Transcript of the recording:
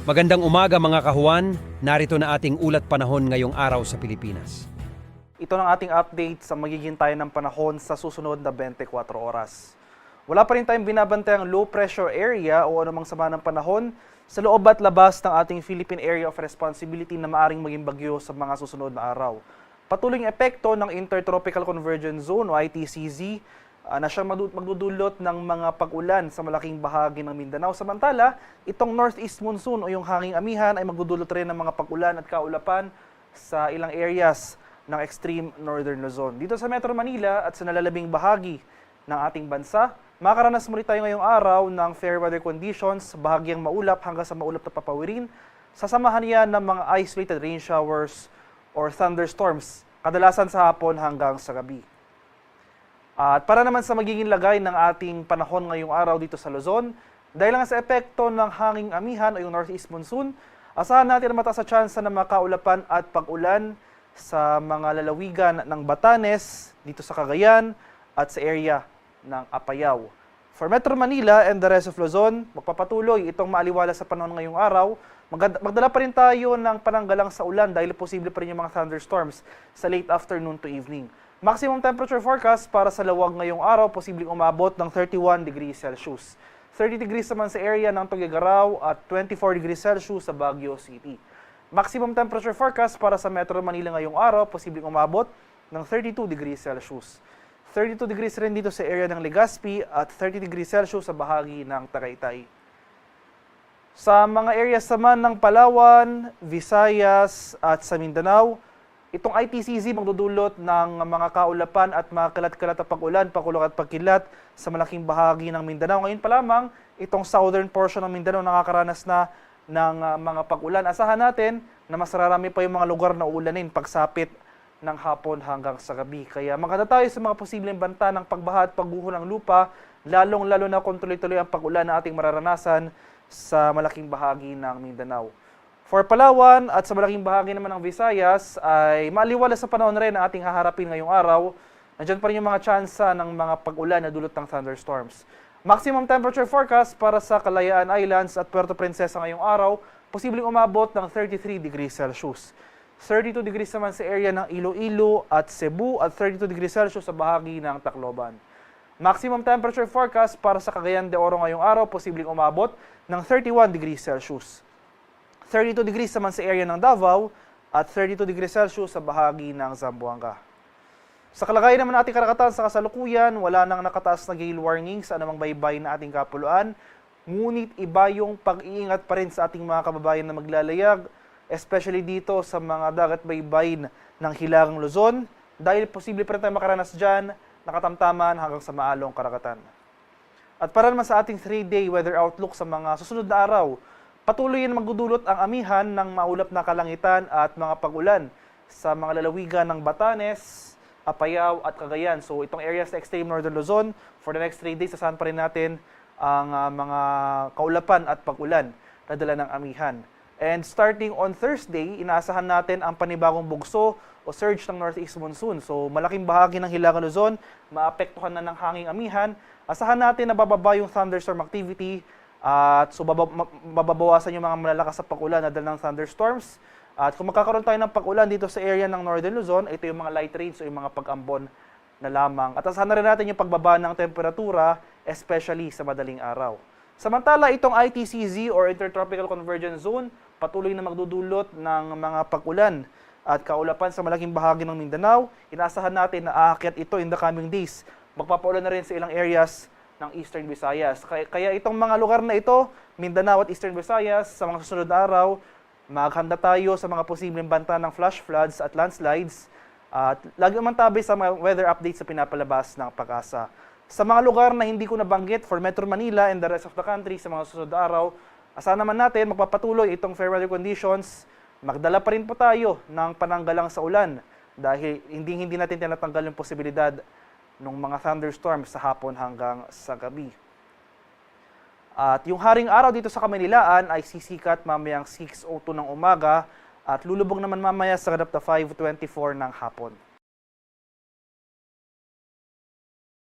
Magandang umaga mga kahuan, narito na ating ulat panahon ngayong araw sa Pilipinas. Ito ang ating update sa magiging tayo ng panahon sa susunod na 24 oras. Wala pa rin tayong binabantayang low pressure area o anumang sama ng panahon sa loob at labas ng ating Philippine Area of Responsibility na maaring maging bagyo sa mga susunod na araw. Patuloy ang epekto ng Intertropical Convergence Zone o ITCZ na siyang magdudulot ng mga pag-ulan sa malaking bahagi ng Mindanao. Samantala, itong northeast monsoon o yung hanging amihan ay magdudulot rin ng mga pag-ulan at kaulapan sa ilang areas ng extreme northern Luzon. Dito sa Metro Manila at sa nalalabing bahagi ng ating bansa, makakaranas muli tayo ngayong araw ng fair weather conditions, bahagyang maulap hanggang sa maulap na papawirin. Sasamahan yan ng mga isolated rain showers or thunderstorms, kadalasan sa hapon hanggang sa gabi. At para naman sa magiging lagay ng ating panahon ngayong araw dito sa Luzon, dahil lang sa epekto ng hanging amihan o yung northeast monsoon, asahan natin na mataas na tsansa na makaulapan at pag-ulan sa mga lalawigan ng Batanes, dito sa Cagayan at sa area ng Apayao. For Metro Manila and the rest of Luzon, magpapatuloy itong maaliwala sa panahon ngayong araw. Magdala pa rin tayo ng pananggalang sa ulan dahil posible pa rin yung mga thunderstorms sa late afternoon to evening. Maximum temperature forecast para sa Lawag ngayong araw, posibleng umabot ng 31 degrees Celsius. 30 degrees naman sa area ng Tuguegarao at 24 degrees Celsius sa Baguio City. Maximum temperature forecast para sa Metro Manila ngayong araw, posibleng umabot ng 32 degrees Celsius. 32 degrees rin dito sa area ng Legazpi at 30 degrees Celsius sa bahagi ng Tagaytay. Sa mga areas naman ng Palawan, Visayas at sa Mindanao, itong ITCZ magdudulot ng mga kaulapan at mga kalat-kalat na pag-ulan, pakulog at pagkilat sa malaking bahagi ng Mindanao. Ngayon pa lamang, itong southern portion ng Mindanao nakakaranas na ng mga pag-ulan. Asahan natin na mas rarami pa yung mga lugar na uulanin pagsapit ng hapon hanggang sa gabi. Kaya maganda tayo sa mga posibleng banta ng pagbaha at pagguho ng lupa, lalong-lalo na kung tuloy-tuloy ang pag-ulan na ating mararanasan sa malaking bahagi ng Mindanao. For Palawan at sa malaking bahagi naman ng Visayas ay maaliwala sa panahon rin ang ating haharapin ngayong araw. Nandiyan pa rin yung mga tsansa ng mga pag-ulan na dulot ng thunderstorms. Maximum temperature forecast para sa Kalayaan Islands at Puerto Princesa ngayong araw, posibleng umabot ng 33 degrees Celsius. 32 degrees naman sa area ng Iloilo at Cebu at 32 degrees Celsius sa bahagi ng Tacloban. Maximum temperature forecast para sa Cagayan de Oro ngayong araw, posibleng umabot ng 31 degrees Celsius. 32 degrees naman sa area ng Davao at 32 degrees Celsius sa bahagi ng Zamboanga. Sa kalagayan naman ating karagatan sa kasalukuyan, wala nang nakataas na gale warning sa anumang baybay na ating kapuluan. Ngunit iba yung pag-iingat pa rin sa ating mga kababayan na maglalayag, especially dito sa mga dagat baybay ng Hilagang Luzon, dahil posible pa rin tayo makaranas dyan, nakatamtaman hanggang sa maalong karagatan. At para naman sa ating 3-day weather outlook sa mga susunod na araw, patuloy na magdudulot ang amihan ng maulap na kalangitan at mga pag-ulan sa mga lalawigan ng Batanes, Apayao at Cagayan. So itong areas sa extreme northern Luzon, for the next 3 days, asahan pa rin natin ang mga kaulapan at pag-ulan na dala ng amihan. And starting on Thursday, inaasahan natin ang panibagong bugso o surge ng northeast monsoon. So malaking bahagi ng Hilagang Luzon, maapektuhan na ng hanging amihan. Asahan natin na bababa yung thunderstorm activity, at so mababawasan yung mga malalakas sa pag-ulan na dala ng thunderstorms. At kung magkakaroon tayo ng pag-ulan dito sa area ng Northern Luzon, ito yung mga light rains o yung mga pag-ambon na lamang. At asahan na rin natin yung pagbaba ng temperatura, especially sa madaling araw. Samantala, itong ITCZ or Intertropical Convergence Zone, patuloy na magdudulot ng mga pag-ulan at kaulapan sa malaking bahagi ng Mindanao. Inaasahan natin na aakyat ito in the coming days. Magpapaulan na rin sa ilang areas ng Eastern Visayas. Kaya itong mga lugar na ito, Mindanao at Eastern Visayas, sa mga susunod na araw, maghanda tayo sa mga posibleng banta ng flash floods at landslides. At lagi naman tabi sa mga weather updates sa pinapalabas ng Pag-asa. Sa mga lugar na hindi ko nabanggit for Metro Manila and the rest of the country sa mga susunod na araw, asahan naman natin magpapatuloy itong fair weather conditions. Magdala pa rin po tayo ng pananggalang sa ulan dahil hindi natin tinatanggal yung posibilidad ng mga thunderstorms sa hapon hanggang sa gabi. At yung haring araw dito sa Kamanilaan ay sisikat mamayang 6:02 ng umaga at lulubog naman mamaya sa ganap na 5:24 ng hapon.